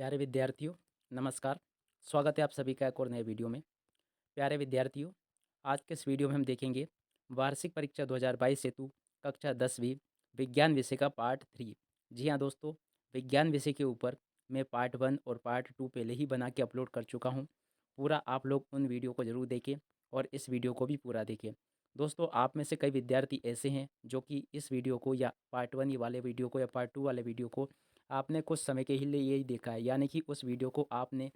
प्यारे विद्यार्थियों, नमस्कार। स्वागत है आप सभी का एक और नए वीडियो में। प्यारे विद्यार्थियों, आज के इस वीडियो में हम देखेंगे वार्षिक परीक्षा 2022 हेतु कक्षा 10वीं विज्ञान विषय का पार्ट 3। जी हाँ दोस्तों, विज्ञान विषय के ऊपर मैं पार्ट 1 और पार्ट 2 पहले ही बना के अपलोड कर चुका हूँ। पूरा आप लोग उन वीडियो को ज़रूर देखें और इस वीडियो को भी पूरा देखें। दोस्तों, आप में से कई विद्यार्थी ऐसे हैं जो कि इस वीडियो को या पार्ट 1 वाले वीडियो को या पार्ट 2 वाले वीडियो को आपने कुछ समय के ही लिए यही देखा है, यानी कि उस वीडियो को आपने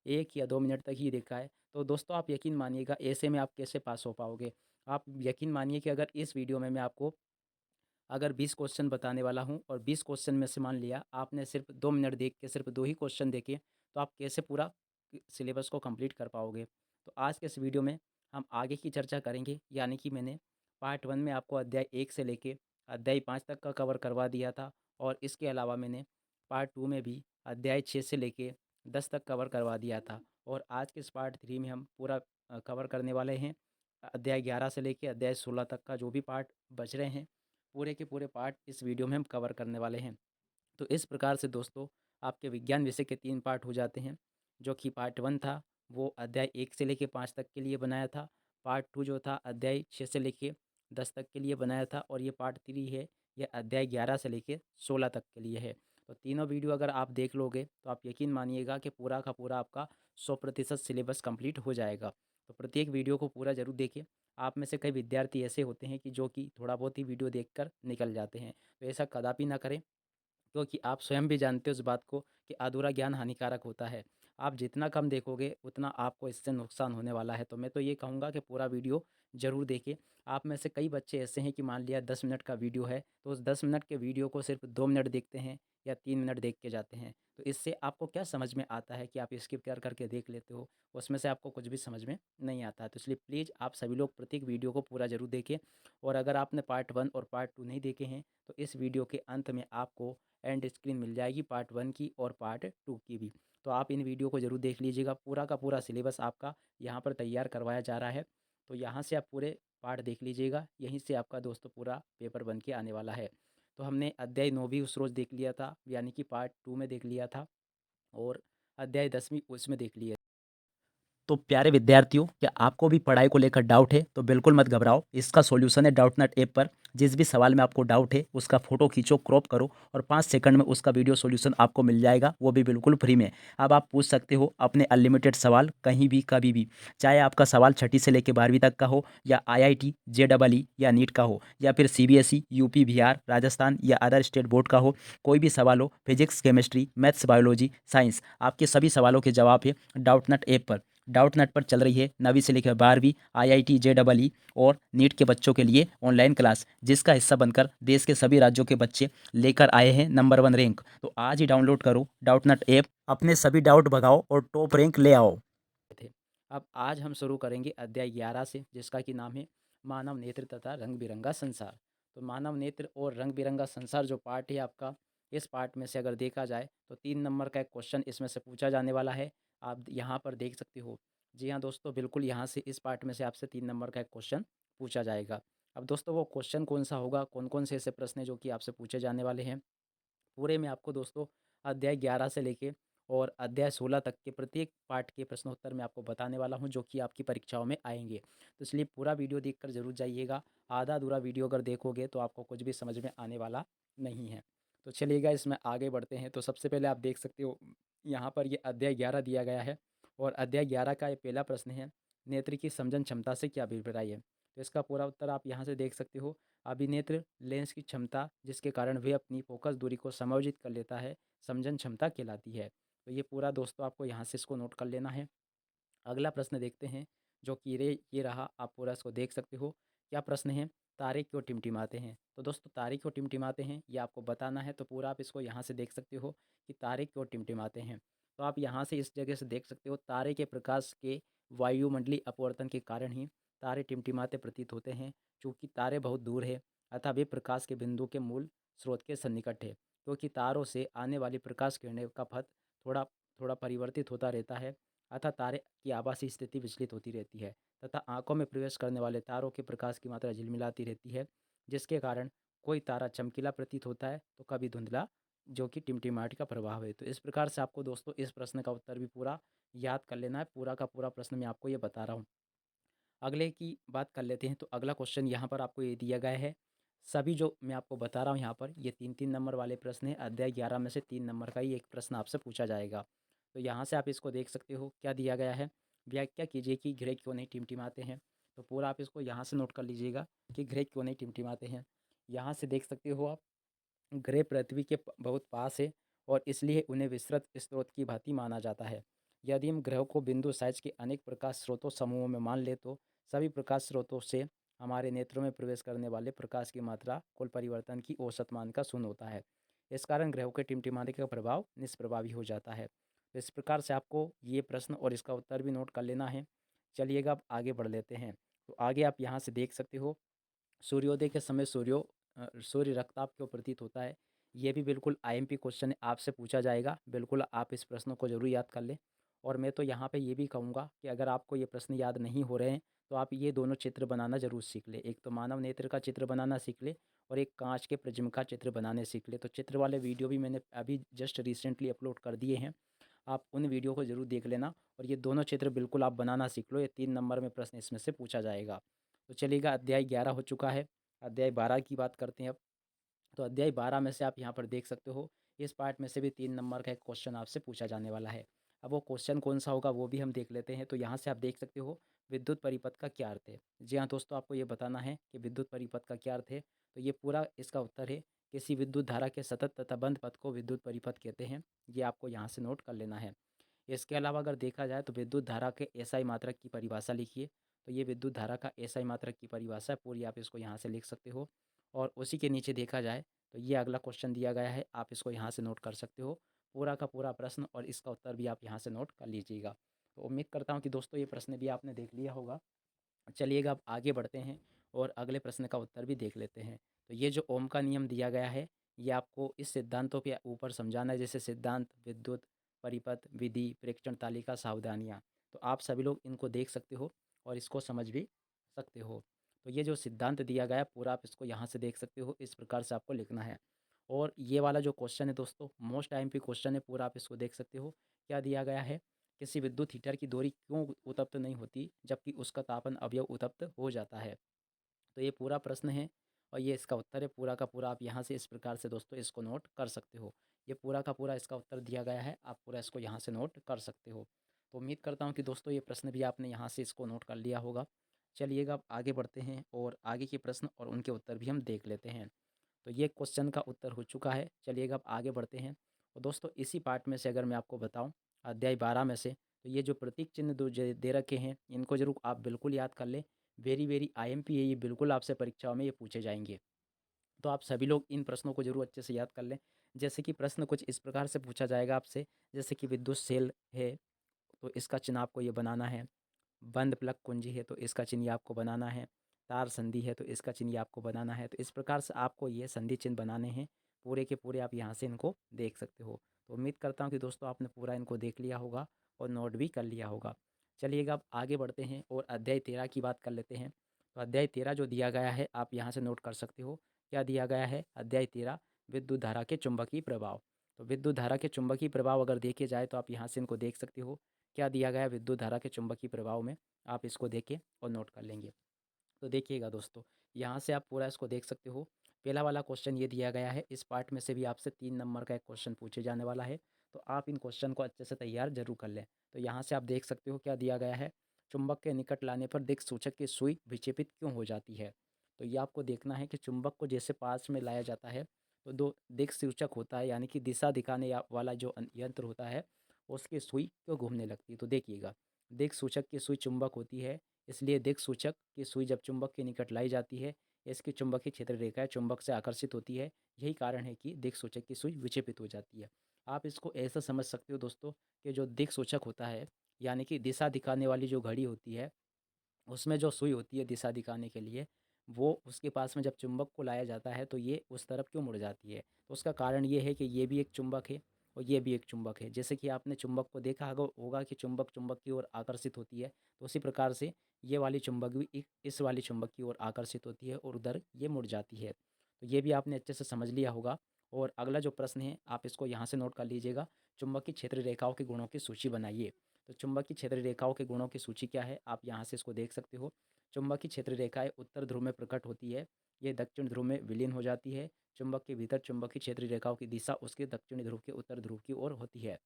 1 या 2 मिनट तक ही देखा है। तो दोस्तों, आप यकीन मानिएगा, ऐसे में आप कैसे पास हो पाओगे? आप यकीन मानिए कि अगर इस वीडियो में मैं आपको अगर 20 क्वेश्चन बताने वाला हूँ और 20 क्वेश्चन में से मान लिया आपने सिर्फ 2 मिनट देख के सिर्फ 2 ही क्वेश्चन देखे, तो आप कैसे पूरा सिलेबस को कंप्लीट कर पाओगे? तो आज के इस वीडियो में हम आगे की चर्चा करेंगे, यानी कि मैंने पार्ट 1 में आपको अध्याय 1 से लेके अध्याय 5 तक का कवर करवा दिया था और इसके अलावा मैंने पार्ट 2 में भी अध्याय 6 से लेके 10 तक कवर करवा दिया था। और आज के इस पार्ट 3 में हम पूरा कवर करने वाले हैं अध्याय 11 से लेके अध्याय 16 तक का जो भी पार्ट बच रहे हैं, पूरे के पूरे पार्ट इस वीडियो में हम कवर करने वाले हैं। तो इस प्रकार से दोस्तों, आपके विज्ञान विषय के 3 पार्ट हो जाते हैं। जो कि पार्ट 1 था वो अध्याय 1 से लेके 5 तक के लिए बनाया था। पार्ट 2 जो था अध्याय 6 से लेके 10 तक के लिए बनाया था और ये पार्ट 3 है, ये अध्याय 11 से लेके 16 तक के लिए है। तो तीनों वीडियो अगर आप देख लोगे तो आप यकीन मानिएगा कि पूरा का पूरा आपका 100% सिलेबस कंप्लीट हो जाएगा। तो प्रत्येक वीडियो को पूरा ज़रूर देखिए। आप में से कई विद्यार्थी ऐसे होते हैं कि जो कि थोड़ा बहुत ही वीडियो देखकर निकल जाते हैं, तो ऐसा कदापि ना करें, क्योंकि आप स्वयं भी जानते हो इस बात को कि अधूरा ज्ञान हानिकारक होता है। आप जितना कम देखोगे उतना आपको इससे नुकसान होने वाला है। तो मैं तो ये कहूँगा कि पूरा वीडियो ज़रूर देखें। आप में से कई बच्चे ऐसे हैं कि मान लिया 10 मिनट का वीडियो है, तो उस 10 मिनट के वीडियो को सिर्फ 2 मिनट देखते हैं या 3 मिनट देख के जाते हैं। तो इससे आपको क्या समझ में आता है कि आप स्किप कर करके देख लेते हो, उसमें से आपको कुछ भी समझ में नहीं आता है। तो इसलिए प्लीज़ आप सभी लोग प्रत्येक वीडियो को पूरा ज़रूर देखें। और अगर आपने पार्ट 1 और पार्ट 2 नहीं देखे हैं, तो इस वीडियो के अंत में आपको एंड स्क्रीन मिल जाएगी पार्ट 1 की और पार्ट 2 की भी। तो आप इन वीडियो को ज़रूर देख लीजिएगा। पूरा का पूरा सिलेबस आपका यहाँ पर तैयार करवाया जा रहा है। तो यहाँ से आप पूरे पार्ट देख लीजिएगा, यहीं से आपका दोस्तों पूरा पेपर बन के आने वाला है। तो हमने अध्याय 9 भी उस रोज़ देख लिया था, यानी कि पार्ट 2 में देख लिया था और अध्याय 10वीं उसमें देख लिया। तो प्यारे विद्यार्थियों, क्या आपको भी पढ़ाई को लेकर डाउट है? तो बिल्कुल मत घबराओ, इसका सॉल्यूशन है डाउटनट ऐप पर। जिस भी सवाल में आपको डाउट है उसका फ़ोटो खींचो, क्रॉप करो और 5 सेकंड में उसका वीडियो सॉल्यूशन आपको मिल जाएगा, वो भी बिल्कुल फ्री में। अब आप पूछ सकते हो अपने अनलिमिटेड सवाल कहीं भी, कभी भी। चाहे आपका सवाल छठी से लेकर 12वीं तक का हो या IIT, JEE या नीट का हो या फिर CBSE, यूपी, बिहार, राजस्थान या अदर स्टेट बोर्ड का हो, कोई भी सवाल हो, physics, chemistry, maths, biology, science, आपके सभी सवालों के जवाब है डाउटनट ऐप पर। डाउटनट पर चल रही है 9वीं से लेकर 12वीं, IIT, JEE और नीट के बच्चों के लिए ऑनलाइन क्लास, जिसका हिस्सा बनकर देश के सभी राज्यों के बच्चे लेकर आए हैं नंबर 1 रैंक। तो आज ही डाउनलोड करो डाउटनट ऐप, अपने सभी डाउट भगाओ और टॉप रैंक ले आओ। थे। अब आज हम शुरू करेंगे अध्याय 11 से, जिसका कि नाम है मानव नेत्र तथा रंग बिरंगा संसार। तो मानव नेत्र और रंग बिरंगा संसार जो पार्ट है आपका, इस पार्ट में से अगर देखा जाए तो 3 नंबर का एक क्वेश्चन इसमें से पूछा जाने वाला है। आप यहाँ पर देख सकते हो। जी हाँ दोस्तों, बिल्कुल यहाँ से इस पार्ट में से आपसे 3 नंबर का एक क्वेश्चन पूछा जाएगा। अब दोस्तों, वो क्वेश्चन कौन सा होगा, कौन कौन से ऐसे प्रश्न हैं जो कि आपसे पूछे जाने वाले हैं, पूरे में आपको दोस्तों अध्याय 11 से लेके और अध्याय 16 तक के प्रत्येक पार्ट के प्रश्नोत्तर मैं आपको बताने वाला हूं, जो कि आपकी परीक्षाओं में आएंगे। तो इसलिए पूरा वीडियो देखकर ज़रूर जाइएगा। आधा अधूरा वीडियो अगर देखोगे तो आपको कुछ भी समझ में आने वाला नहीं है। तो चलिएगा, इसमें आगे बढ़ते हैं। तो सबसे पहले आप देख सकते हो यहाँ पर ये अध्याय 11 दिया गया है और अध्याय 11 का ये पहला प्रश्न है, नेत्र की समझन क्षमता से क्या अभिप्राय है। तो इसका पूरा उत्तर आप यहाँ से देख सकते हो। अभिनेत्र लेंस की क्षमता जिसके कारण वे अपनी फोकस दूरी को समायोजित कर लेता है, समझन क्षमता कहलाती है। तो ये पूरा दोस्तों आपको यहाँ से इसको नोट कर लेना है। अगला प्रश्न देखते हैं, जो कि ये रहा, आप पूरा इसको देख सकते हो। क्या प्रश्न है, तारे क्यों टिमटिमाते हैं। तो दोस्तों, तारे क्यों टिमटिमाते हैं ये आपको बताना है। तो पूरा आप इसको यहाँ से देख सकते हो कि तारे क्यों टिमटिमाते हैं। तो आप यहाँ से इस जगह से देख सकते हो, तारे के प्रकाश के वायुमंडलीय अपवर्तन के कारण ही तारे टिमटिमाते प्रतीत होते हैं। चूँकि तारे बहुत दूर है अतः वे प्रकाश के बिंदु के मूल स्रोत के सन्निकट है, क्योंकि तारों से आने वाली प्रकाश किरणें का पथ थोड़ा थोड़ा परिवर्तित होता रहता है, अतः तारे की आभासी स्थिति विचलित होती रहती है तथा आंखों में प्रवेश करने वाले तारों के प्रकाश की मात्रा झिलमिलाती रहती है, जिसके कारण कोई तारा चमकीला प्रतीत होता है तो कभी धुंधला जो कि टिमटिमाहट का प्रभाव है। तो इस प्रकार से आपको दोस्तों इस प्रश्न का उत्तर भी पूरा याद कर लेना है। पूरा का पूरा प्रश्न मैं आपको ये बता रहा हूँ। अगले की बात कर लेते हैं। तो अगला क्वेश्चन यहाँ पर आपको ये दिया गया है। सभी जो मैं आपको बता रहा हूँ यहाँ पर ये 3-3 नंबर वाले प्रश्न हैं। अध्याय 11 में से 3 नंबर का ही एक प्रश्न आपसे पूछा जाएगा। तो यहाँ से आप इसको देख सकते हो क्या दिया गया है। व्याख्या कीजिए कि ग्रह क्यों नहीं टिमटिमाते हैं। तो पूरा आप इसको यहाँ से नोट कर लीजिएगा कि ग्रह क्यों नहीं टिमटिमाते हैं। यहाँ से देख सकते हो आप, ग्रह पृथ्वी के बहुत पास है और इसलिए उन्हें विस्तृत स्रोत की भांति माना जाता है। यदि हम ग्रहों को बिंदु साइज के अनेक प्रकाश स्रोतों समूहों में मान ले तो सभी प्रकाश स्रोतों से हमारे नेत्रों में प्रवेश करने वाले प्रकाश की मात्रा कुल परिवर्तन की औसत मान का शून्य होता है। इस कारण ग्रहों के टिमटिमाने का प्रभाव निष्प्रभावी हो जाता है। तो इस प्रकार से आपको ये प्रश्न और इसका उत्तर भी नोट कर लेना है। चलिएगा अब आगे बढ़ लेते हैं। तो आगे आप यहाँ से देख सकते हो, सूर्योदय के समय सूर्य रक्ताप क्यों प्रतीत होता है। ये भी बिल्कुल आईएमपी क्वेश्चन है, आपसे पूछा जाएगा। बिल्कुल आप इस प्रश्न को ज़रूर याद कर लें। और मैं तो यहाँ पे ये भी कहूँगा कि अगर आपको ये प्रश्न याद नहीं हो रहे हैं तो आप ये दोनों चित्र बनाना ज़रूर सीख लें। एक तो मानव नेत्र का चित्र बनाना सीख लें और एक कांच के प्रिज्म का चित्र बनाने सीख लें। तो चित्र वाले वीडियो भी मैंने अभी जस्ट रिसेंटली अपलोड कर दिए हैं, आप उन वीडियो को ज़रूर देख लेना। और ये दोनों चित्र बिल्कुल आप बनाना सीख लो, ये 3 नंबर में प्रश्न इसमें से पूछा जाएगा। तो चलिएगा, अध्याय 11 हो चुका है। अध्याय 12 की बात करते हैं अब। तो अध्याय 12 में से आप यहाँ पर देख सकते हो, इस पार्ट में से भी 3 नंबर का एक क्वेश्चन आपसे पूछा जाने वाला है। अब वो क्वेश्चन कौन सा होगा वो भी हम देख लेते हैं। तो यहाँ से आप देख सकते हो, विद्युत परिपथ का क्या अर्थ है। जी हाँ दोस्तों, आपको ये बताना है कि विद्युत परिपथ का क्या अर्थ है। तो ये पूरा इसका उत्तर है, किसी विद्युत धारा के सतत तथा बंद पथ को विद्युत परिपथ कहते हैं। ये आपको यहाँ से नोट कर लेना है। इसके अलावा अगर देखा जाए तो विद्युत धारा के एसआई मात्रक की परिभाषा लिखिए। तो ये विद्युत धारा का एसआई मात्रक की परिभाषा है, पूरी आप इसको यहाँ से लिख सकते हो। और उसी के नीचे देखा जाए तो ये अगला क्वेश्चन दिया गया है, आप इसको यहाँ से नोट कर सकते हो। पूरा का पूरा प्रश्न और इसका उत्तर भी आप यहाँ से नोट कर लीजिएगा। तो उम्मीद करता हूँ कि दोस्तों ये प्रश्न भी आपने देख लिया होगा। चलिएगा अब आगे बढ़ते हैं और अगले प्रश्न का उत्तर भी देख लेते हैं। तो ये जो ओम का नियम दिया गया है, ये आपको इस सिद्धांतों के ऊपर समझाना है, जैसे सिद्धांत, विद्युत परिपथ, विधि, प्रेक्षण तालिका, सावधानियाँ। तो आप सभी लोग इनको देख सकते हो और इसको समझ भी सकते हो। तो ये जो सिद्धांत दिया गया है पूरा आप इसको यहाँ से देख सकते हो, इस प्रकार से आपको लिखना है। और ये वाला जो क्वेश्चन है दोस्तों, मोस्ट आईएमपी क्वेश्चन है, पूरा आप इसको देख सकते हो। क्या दिया गया है, किसी विद्युत हीटर की डोरी क्यों उत्तप्त नहीं होती जबकि उसका तापन अवयव उत्तप्त हो जाता है। तो ये पूरा प्रश्न है और ये इसका उत्तर है। पूरा का पूरा आप यहाँ से इस प्रकार से दोस्तों इसको नोट कर सकते हो। ये पूरा का पूरा इसका उत्तर दिया गया है, आप पूरा इसको यहाँ से नोट कर सकते हो। तो उम्मीद करता हूँ कि दोस्तों ये प्रश्न भी आपने यहाँ से इसको नोट कर लिया होगा। चलिएगा अब आगे बढ़ते हैं और आगे के प्रश्न और उनके उत्तर भी हम देख लेते हैं। तो ये क्वेश्चन का उत्तर हो चुका है। चलिएगा अब आगे बढ़ते हैं। और दोस्तों इसी पार्ट में से अगर मैं आपको बताऊं, अध्याय 12 में से, तो ये जो प्रतीक चिन्ह दो दे रखे हैं इनको जरूर आप बिल्कुल याद कर लें। वेरी वेरी आईएमपी है, ये बिल्कुल आपसे परीक्षाओं में ये पूछे जाएंगे। तो आप सभी लोग इन प्रश्नों को जरूर अच्छे से याद कर लें। जैसे कि प्रश्न कुछ इस प्रकार से पूछा जाएगा आपसे, जैसे कि विद्युत सेल है तो इसका चिन्ह आपको ये बनाना है। बंद प्लग कुंजी है तो इसका चिन्ह ये आपको बनाना है। तार संधि है तो इसका चिन्ह ये आपको बनाना है। तो इस प्रकार से आपको ये संधि चिन्ह बनाने हैं। पूरे के पूरे आप यहाँ से इनको देख सकते हो। तो उम्मीद करता हूँ कि दोस्तों आपने पूरा इनको देख लिया होगा और नोट भी कर लिया होगा। चलिएगा अब आगे बढ़ते हैं और अध्याय 13 की बात कर लेते हैं। तो अध्याय 13 जो दिया गया है आप यहाँ से नोट कर सकते हो। क्या दिया गया है, अध्याय 13, विद्युत धारा के चुंबकीय प्रभाव। तो विद्युत धारा के चुंबकीय प्रभाव अगर देखे जाए तो आप यहाँ से इनको देख सकते हो। क्या दिया गया है विद्युत धारा के चुंबकीय प्रभाव में, आप इसको देखें और नोट कर लेंगे। तो देखिएगा दोस्तों, यहाँ से आप पूरा इसको देख सकते हो। पहला वाला क्वेश्चन ये दिया गया है, इस पार्ट में से भी आपसे 3 नंबर का एक क्वेश्चन पूछे जाने वाला है। तो आप इन क्वेश्चन को अच्छे से तैयार जरूर कर लें। तो यहाँ से आप देख सकते हो क्या दिया गया है, चुंबक के निकट लाने पर दिक् सूचक की सुई विक्षेपित क्यों हो जाती है। तो ये आपको देखना है कि चुंबक को जैसे पास में लाया जाता है तो दो दिक् सूचक होता है, यानी कि दिशा दिखाने वाला जो यंत्र होता है उसकी सुई क्यों घूमने लगती है। तो देखिएगा, दिक् सूचक की सुई चुंबक होती है, इसलिए दिक् सूचक की सुई जब चुंबक के निकट लाई जाती है, इसकी चुंबकीय क्षेत्र रेखाएं चुंबक से आकर्षित होती है। यही कारण है कि दिक् सूचक की सुई विक्षेपित हो जाती है। आप इसको ऐसा समझ सकते हो दोस्तों कि जो दिक् सूचक होता है, यानी कि दिशा दिखाने वाली जो घड़ी होती है, उसमें जो सुई होती है दिशा दिखाने के लिए, वो उसके पास में जब चुंबक को लाया जाता है तो ये उस तरफ क्यों मुड़ जाती है। तो उसका कारण ये है कि ये भी एक चुंबक है और ये भी एक चुंबक है। जैसे कि आपने चुंबक को देखा होगा कि चुंबक चुंबक की ओर आकर्षित होती है, तो उसी प्रकार से ये वाली चुंबक भी इस वाली चुंबक की ओर आकर्षित होती है और उधर ये मुड़ जाती है। तो ये भी आपने अच्छे से समझ लिया होगा। और अगला जो प्रश्न है आप इसको यहाँ से नोट कर लीजिएगा, चुंबकीय क्षेत्र रेखाओं के गुणों की सूची बनाइए। तो चुंबकीय क्षेत्र रेखाओं के गुणों की सूची क्या है, आप यहाँ से इसको देख सकते हो। चुंबकीय क्षेत्र रेखाएं उत्तर ध्रुव में प्रकट होती है, ये दक्षिण ध्रुव में विलीन हो जाती है। चुंबक के भीतर चुंबकीय क्षेत्र रेखाओं की दिशा उसके दक्षिणी ध्रुव के उत्तर ध्रुव की ओर होती है।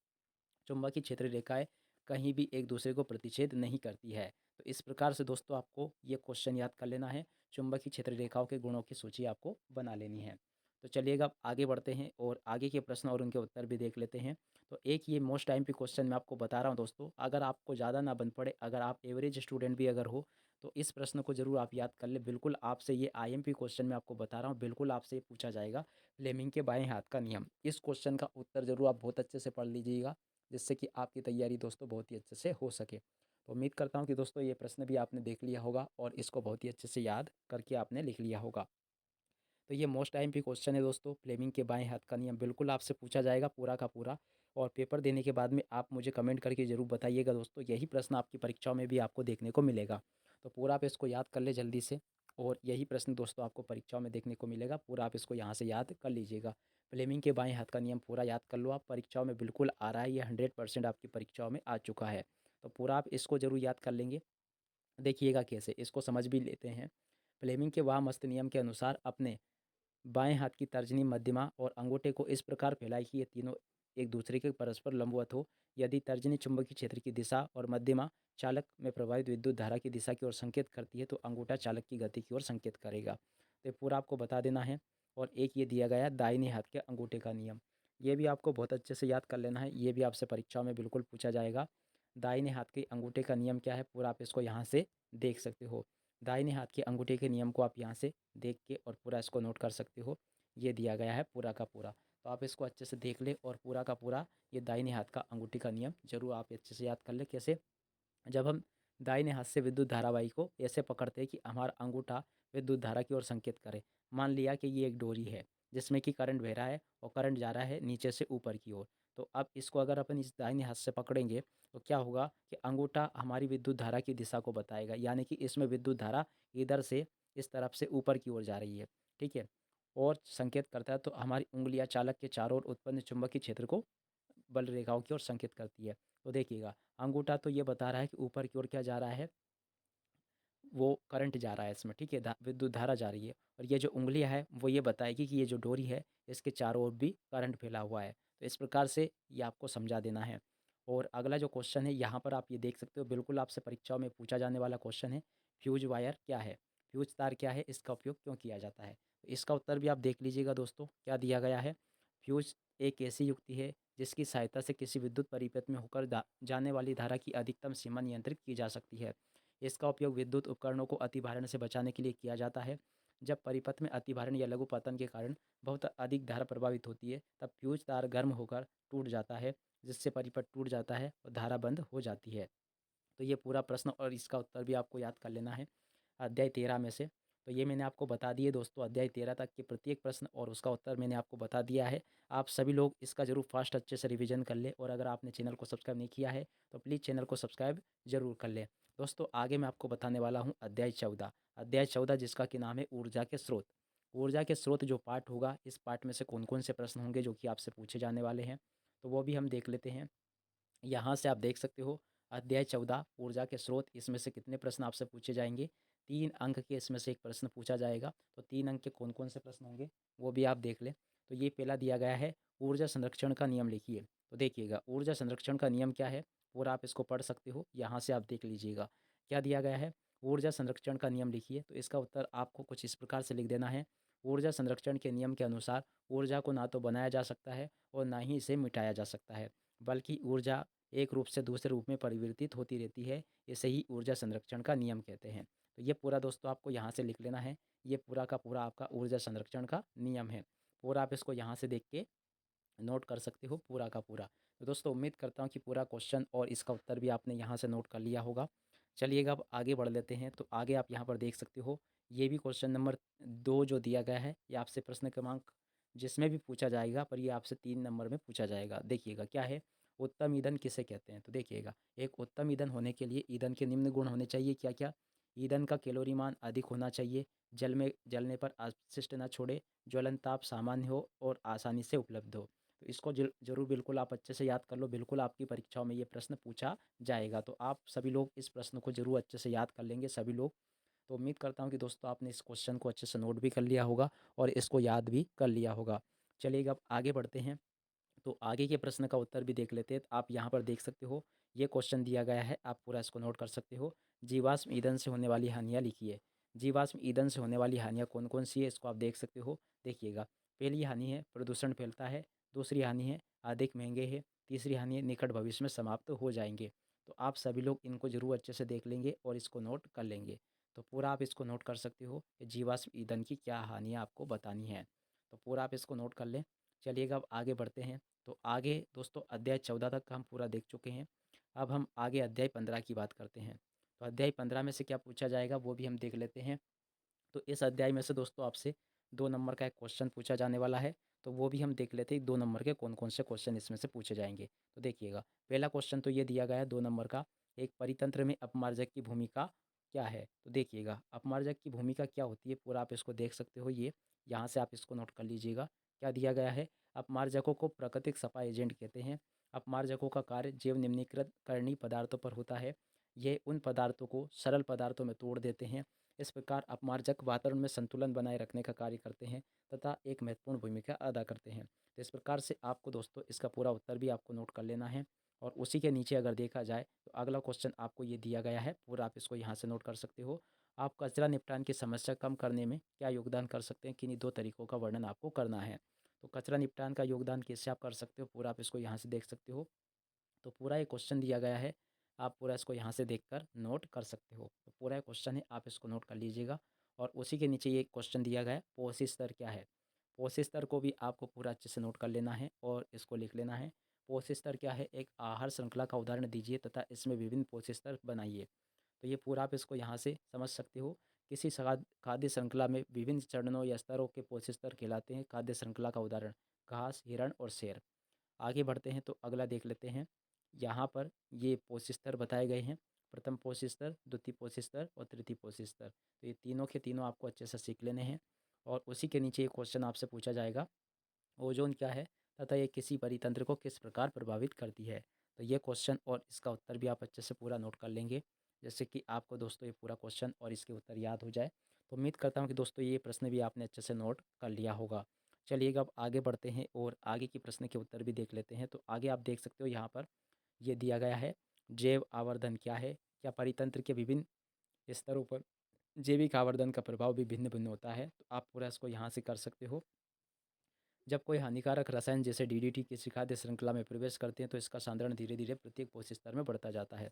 चुंबकीय क्षेत्र रेखाएं कहीं भी एक दूसरे को प्रतिच्छेद नहीं करती है। तो इस प्रकार से दोस्तों आपको ये क्वेश्चन याद कर लेना है, चुंबकीय क्षेत्र रेखाओं के गुणों की सूची आपको बना लेनी है। तो चलिएगा अब आगे बढ़ते हैं और आगे के प्रश्न और उनके उत्तर भी देख लेते हैं। तो एक ये मोस्ट टाइम पे क्वेश्चन मैं आपको बता रहा हूँ दोस्तों, अगर आपको ज़्यादा ना बन पड़े, अगर आप एवरेज स्टूडेंट भी अगर हो तो इस प्रश्न को ज़रूर आप याद कर ले। बिल्कुल आपसे ये आईएमपी क्वेश्चन मैं आपको बता रहा हूँ, बिल्कुल आपसे ये पूछा जाएगा, फ्लेमिंग के बाएं हाथ का नियम। इस क्वेश्चन का उत्तर ज़रूर आप बहुत अच्छे से पढ़ लीजिएगा, जिससे कि आपकी तैयारी दोस्तों बहुत ही अच्छे से हो सके। तो उम्मीद करता हूँ कि दोस्तों ये प्रश्न भी आपने देख लिया होगा और इसको बहुत ही अच्छे से याद करके आपने लिख लिया होगा। तो ये मोस्ट आईएमपी क्वेश्चन है दोस्तों, फ्लेमिंग के बाएं हाथ का नियम बिल्कुल आपसे पूछा जाएगा पूरा का पूरा। और पेपर देने के बाद में आप मुझे कमेंट करके ज़रूर बताइएगा दोस्तों, यही प्रश्न आपकी परीक्षाओं में भी आपको देखने को मिलेगा। तो पूरा आप इसको याद कर ले जल्दी से, और यही प्रश्न दोस्तों आपको परीक्षाओं में देखने को मिलेगा, पूरा आप इसको यहाँ से याद कर लीजिएगा। फ्लेमिंग के बाएं हाथ का नियम पूरा याद कर लो आप, परीक्षाओं में बिल्कुल आ रहा है, ये 100% आपकी परीक्षाओं में आ चुका है। तो पूरा आप इसको ज़रूर याद कर लेंगे। देखिएगा कैसे, इसको समझ भी लेते हैं। फ्लेमिंग के वामहस्त नियम के अनुसार अपने बाएं हाथ की तर्जनी, मध्यमा और अंगूठे को इस प्रकार फैलाएं कि ये तीनों एक दूसरे के परस्पर लंबवत हो। यदि तर्जनी चुंबकीय क्षेत्र की दिशा और मध्यमा चालक में प्रवाहित विद्युत धारा की दिशा की ओर संकेत करती है, तो अंगूठा चालक की गति की ओर संकेत करेगा। तो ये पूरा आपको बता देना है। और एक ये दिया गया है दाहिने हाथ के अंगूठे का नियम, ये भी आपको बहुत अच्छे से याद कर लेना है, ये भी आपसे परीक्षाओं में बिल्कुल पूछा जाएगा। दाहिने हाथ के अंगूठे का नियम क्या है, पूरा आप इसको यहाँ से देख सकते हो। दाहिने हाथ के अंगूठे के नियम को आप यहाँ से देख के और पूरा इसको नोट कर सकते हो, ये दिया गया है पूरा का पूरा। तो आप इसको अच्छे से देख ले और पूरा का पूरा ये दाहिने हाथ का अंगूठी का नियम ज़रूर आप अच्छे से याद कर ले। कैसे, जब हम दाहिने हाथ से विद्युत धारावाही को ऐसे पकड़ते हैं कि हमारा अंगूठा विद्युत धारा की ओर संकेत करे। मान लिया कि ये एक डोरी है जिसमें कि करंट बह रहा है और करंट जा रहा है नीचे से ऊपर की ओर। तो अब इसको अगर अपन इस दाहिने हाथ से पकड़ेंगे तो क्या होगा कि अंगूठा हमारी विद्युत धारा की दिशा को बताएगा, यानी कि इसमें विद्युत धारा इधर से इस तरफ से ऊपर की ओर जा रही है। ठीक है, और संकेत करता है तो हमारी उंगलियां चालक के चारों ओर उत्पन्न चुंबकीय क्षेत्र को बल रेखाओं की ओर संकेत करती है। तो देखिएगा, अंगूठा तो ये बता रहा है कि ऊपर की ओर क्या जा रहा है, वो करंट जा रहा है इसमें, ठीक है, विद्युत धारा जा रही है। और ये जो उंगलियां है वो ये बताएगी कि ये जो डोरी है इसके चारों ओर भी करंट फैला हुआ है। तो इस प्रकार से ये आपको समझा देना है। और अगला जो क्वेश्चन है यहाँ पर आप ये देख सकते हो, बिल्कुल आपसे परीक्षाओं में पूछा जाने वाला क्वेश्चन है, फ्यूज वायर क्या है, फ्यूज तार क्या है, इसका उपयोग क्यों किया जाता है। तो इसका उत्तर भी आप देख लीजिएगा दोस्तों, क्या दिया गया है। फ्यूज एक ऐसी युक्ति है जिसकी सहायता से किसी विद्युत परिपथ में होकर जाने वाली धारा की अधिकतम सीमा नियंत्रित की जा सकती है। इसका उपयोग विद्युत उपकरणों को अतिभारण से बचाने के लिए किया जाता है। जब परिपथ में अतिभारण या लघु पतन के कारण बहुत अधिक धारा प्रभावित होती है, तब फ्यूज तार गर्म होकर टूट जाता है, जिससे परिपथ टूट जाता है और धारा बंद हो जाती है। तो ये पूरा प्रश्न और इसका उत्तर भी आपको याद कर लेना है अध्याय 13 में से। तो ये मैंने आपको बता दिए दोस्तों, अध्याय 13 तक के प्रत्येक प्रश्न और उसका उत्तर मैंने आपको बता दिया है। आप सभी लोग इसका ज़रूर फास्ट अच्छे से रिवीजन कर ले, और अगर आपने चैनल को सब्सक्राइब नहीं किया है तो प्लीज़ चैनल को सब्सक्राइब ज़रूर कर ले। दोस्तों आगे मैं आपको बताने वाला हूँ अध्याय 14, अध्याय 14 जिसका कि नाम है ऊर्जा के स्रोत। ऊर्जा के स्रोत जो पार्ट होगा, इस पार्ट में से कौन कौन से प्रश्न होंगे जो कि आपसे पूछे जाने वाले हैं, तो वो भी हम देख लेते हैं। यहाँ से आप देख सकते हो अध्याय 14 ऊर्जा के स्रोत, इसमें से कितने प्रश्न आपसे पूछे जाएंगे, 3 अंक के इसमें से एक प्रश्न पूछा जाएगा। तो 3 अंक के कौन कौन से प्रश्न होंगे वो भी आप देख लें। तो ये पहला दिया गया है, ऊर्जा संरक्षण का नियम लिखिए। तो देखिएगा ऊर्जा संरक्षण का नियम क्या है, पूरा आप इसको पढ़ सकते हो, यहाँ से आप देख लीजिएगा क्या दिया गया है। ऊर्जा संरक्षण का नियम लिखिए, तो इसका उत्तर आपको कुछ इस प्रकार से लिख देना है। ऊर्जा संरक्षण के नियम के अनुसार ऊर्जा को ना तो बनाया जा सकता है और ना ही इसे मिटाया जा सकता है, बल्कि ऊर्जा एक रूप से दूसरे रूप में परिवर्तित होती रहती है। इसे ही ऊर्जा संरक्षण का नियम कहते हैं। तो ये पूरा दोस्तों आपको यहाँ से लिख लेना है, ये पूरा का पूरा आपका ऊर्जा संरक्षण का नियम है। पूरा आप इसको यहाँ से देख के नोट कर सकते हो पूरा का पूरा। तो दोस्तों उम्मीद करता हूँ कि पूरा क्वेश्चन और इसका उत्तर भी आपने यहाँ से नोट कर लिया होगा। चलिएगा अब आगे बढ़ लेते हैं। तो आगे आप यहाँ पर देख सकते हो, ये भी क्वेश्चन नंबर 2 जो दिया गया है, ये आपसे प्रश्न क्रमांक जिसमें भी पूछा जाएगा, पर ये आपसे 3 नंबर में पूछा जाएगा। देखिएगा क्या है, उत्तम ईंधन किसे कहते हैं। तो देखिएगा, एक उत्तम ईंधन होने के लिए ईंधन के निम्न गुण होने चाहिए, क्या क्या, ईंधन का कैलोरी मान अधिक होना चाहिए, जल में जलने पर अपशिष्ट न छोड़े, ज्वलन ताप सामान्य हो और आसानी से उपलब्ध हो। तो इसको ज़रूर बिल्कुल आप अच्छे से याद कर लो, बिल्कुल आपकी परीक्षाओं में ये प्रश्न पूछा जाएगा। तो आप सभी लोग इस प्रश्न को ज़रूर अच्छे से याद कर लेंगे सभी लोग। तो उम्मीद करता हूँ कि दोस्तों आपने इस क्वेश्चन को अच्छे से नोट भी कर लिया होगा और इसको याद भी कर लिया होगा। चलिए अब आगे बढ़ते हैं। तो आगे के प्रश्न का उत्तर भी देख लेते हैं। तो आप यहाँ पर देख सकते हो, ये क्वेश्चन दिया गया है, आप पूरा इसको नोट कर सकते हो। जीवाश्म ईंधन से होने वाली हानियाँ लिखिए। जीवाश्म ईंधन से होने वाली हानियाँ कौन-कौन सी है, इसको आप देख सकते हो। देखिएगा, पहली हानि है प्रदूषण फैलता है, दूसरी हानि है अधिक महँगे हैं, तीसरी हानि है निकट भविष्य में समाप्त हो जाएँगे। तो आप सभी लोग इनको ज़रूर अच्छे से देख लेंगे और इसको नोट कर लेंगे। तो पूरा आप इसको नोट कर सकते हो कि जीवाश्म ईंधन की क्या हानियाँ आपको बतानी है। तो पूरा आप इसको नोट कर लें। चलिएगा अब आगे बढ़ते हैं। तो आगे दोस्तों अध्याय 14 तक हम पूरा देख चुके हैं। अब हम आगे अध्याय 15 की बात करते हैं। तो अध्याय 15 में से क्या पूछा जाएगा वो भी हम देख लेते हैं। तो इस अध्याय में से दोस्तों आपसे 2 नंबर का एक क्वेश्चन पूछा जाने वाला है। तो वो भी हम देख लेते हैं 2 नंबर के कौन-कौन से क्वेश्चन इसमें से पूछे जाएँगे। तो देखिएगा, पहला क्वेश्चन तो ये दिया गया है 2 नंबर का, एक परितंत्र में अपमार्जक की भूमिका क्या है? तो देखिएगा, अपमार्जक की भूमिका क्या होती है पूरा आप इसको देख सकते हो ये, यहाँ से आप इसको नोट कर लीजिएगा। क्या दिया गया है? अपमार्जकों को प्राकृतिक सफा एजेंट कहते हैं। अपमार्जकों का कार्य जैव निम्नीकृत करणीय पदार्थों पर होता है। ये उन पदार्थों को सरल पदार्थों में तोड़ देते हैं। इस प्रकार अपमार्जक वातावरण में संतुलन बनाए रखने का कार्य करते हैं तथा एक महत्वपूर्ण भूमिका अदा करते हैं। तो इस प्रकार से आपको दोस्तों इसका पूरा उत्तर भी आपको नोट कर लेना है। और उसी के नीचे अगर देखा जाए तो अगला क्वेश्चन आपको ये दिया गया है, पूरा आप इसको यहाँ से नोट कर सकते हो। आप कचरा निपटान की समस्या कम करने में क्या योगदान कर सकते हैं, किन्हीं 2 तरीकों का वर्णन आपको करना है। तो कचरा निपटान का योगदान कैसे आप कर सकते हो, पूरा आप इसको यहाँ से देख सकते हो। तो पूरा ये क्वेश्चन दिया गया है, आप पूरा इसको यहाँ से देखकर नोट कर सकते हो। तो पूरा ये क्वेश्चन है, आप इसको नोट कर लीजिएगा। और उसी के नीचे ये क्वेश्चन दिया गया है, पोषी स्तर क्या है? पोषी स्तर को भी आपको पूरा अच्छे से नोट कर लेना है और इसको लिख लेना है। पोषी स्तर क्या है? एक आहार श्रृंखला का उदाहरण दीजिए तथा इसमें विभिन्न पोषी स्तर बनाइए। तो ये पूरा आप इसको यहाँ से समझ सकते हो। किसी खाद्य श्रृंखला में विभिन्न चरणों या स्तरों के पोषी स्तर कहलाते हैं। खाद्य श्रृंखला का उदाहरण घास, हिरण और शेर। आगे बढ़ते हैं तो अगला देख लेते हैं। यहाँ पर ये पोषी स्तर बताए गए हैं, प्रथम पोषी स्तर, द्वितीय पोषी स्तर और तृतीय पोषी स्तर। तो ये तीनों के तीनों आपको अच्छे से सीख लेने हैं। और उसी के नीचे एक क्वेश्चन आपसे पूछा जाएगा, ओजोन क्या है तथा ये किसी परितंत्र को किस प्रकार प्रभावित करती है। तो ये क्वेश्चन और इसका उत्तर भी आप अच्छे से पूरा नोट कर लेंगे, जैसे कि आपको दोस्तों ये पूरा क्वेश्चन और इसके उत्तर याद हो जाए। तो उम्मीद करता हूँ कि दोस्तों ये प्रश्न भी आपने अच्छे से नोट कर लिया होगा। चलिएगा अब आगे बढ़ते हैं और आगे की प्रश्न के उत्तर भी देख लेते हैं। तो आगे आप देख सकते हो यहाँ पर ये दिया गया है, जैव आवर्धन क्या है? क्या परितंत्र के विभिन्न स्तरों पर जैविक आवर्धन का प्रभाव भी भिन्न-भिन्न होता है? तो आप पूरा इसको यहाँ से कर सकते हो। जब कोई हानिकारक रसायन जैसे डीडीटी किसी खाद्य श्रृंखला में प्रवेश करते हैं तो इसका सांद्रण धीरे-धीरे प्रत्येक पोषक स्तर में बढ़ता जाता है।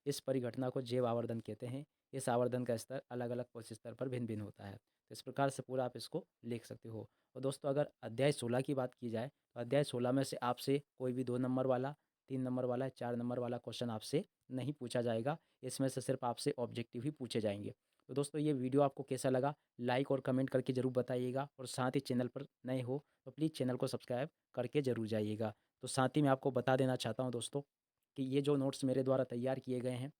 इस परिघटना को जैव आवर्धन कहते हैं। इस आवर्धन का स्तर अलग-अलग पोषक स्तर पर भिन्न-भिन्न होता है। तो इस प्रकार से पूरा आप इसको लिख सकते हो। और दोस्तों अगर अध्याय 16 की बात की जाए तो अध्याय 16 में से आपसे कोई भी 2 नंबर वाला, 3 नंबर वाला, 4 नंबर वाला क्वेश्चन आपसे नहीं पूछा जाएगा। इसमें से सिर्फ आपसे ऑब्जेक्टिव ही पूछे जाएंगे। तो दोस्तों ये वीडियो आपको कैसा लगा, लाइक और कमेंट करके ज़रूर बताइएगा। और साथ ही चैनल पर नए हो तो प्लीज़ चैनल को सब्सक्राइब करके ज़रूर जाइएगा। तो साथ ही मैं आपको बता देना चाहता हूँ दोस्तों कि ये जो नोट्स मेरे द्वारा तैयार किए गए हैं,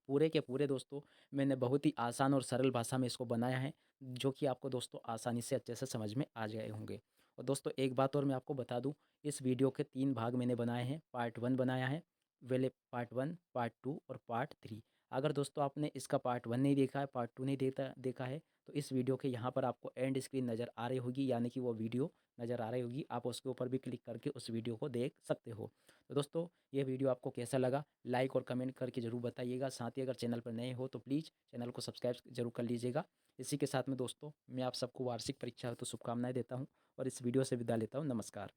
पूरे के पूरे दोस्तों मैंने बहुत ही आसान और सरल भाषा में इसको बनाया है, जो कि आपको दोस्तों आसानी से अच्छे से समझ में आ गए होंगे। और दोस्तों एक बात और मैं आपको बता दूं, इस वीडियो के 3 भाग मैंने बनाए हैं। पार्ट 1 बनाया है, वेले पार्ट 1, पार्ट 2 और पार्ट 3। अगर दोस्तों आपने इसका पार्ट 1 नहीं देखा है, पार्ट 2 नहीं देखा है, तो इस वीडियो के यहाँ पर आपको एंड स्क्रीन नज़र आ रही होगी, यानी कि वो वीडियो नज़र आ रही होगी। आप उसके ऊपर भी क्लिक करके उस वीडियो को देख सकते हो। तो दोस्तों ये वीडियो आपको कैसा लगा, लाइक और कमेंट करके ज़रूर बताइएगा। साथ ही अगर चैनल पर नए हो तो प्लीज़ चैनल को सब्सक्राइब ज़रूर कर लीजिएगा। इसी के साथ में दोस्तों मैं आप सबको वार्षिक परीक्षा हेतु शुभकामनाएँ देता हूँ और इस वीडियो से विदा लेता हूँ। नमस्कार।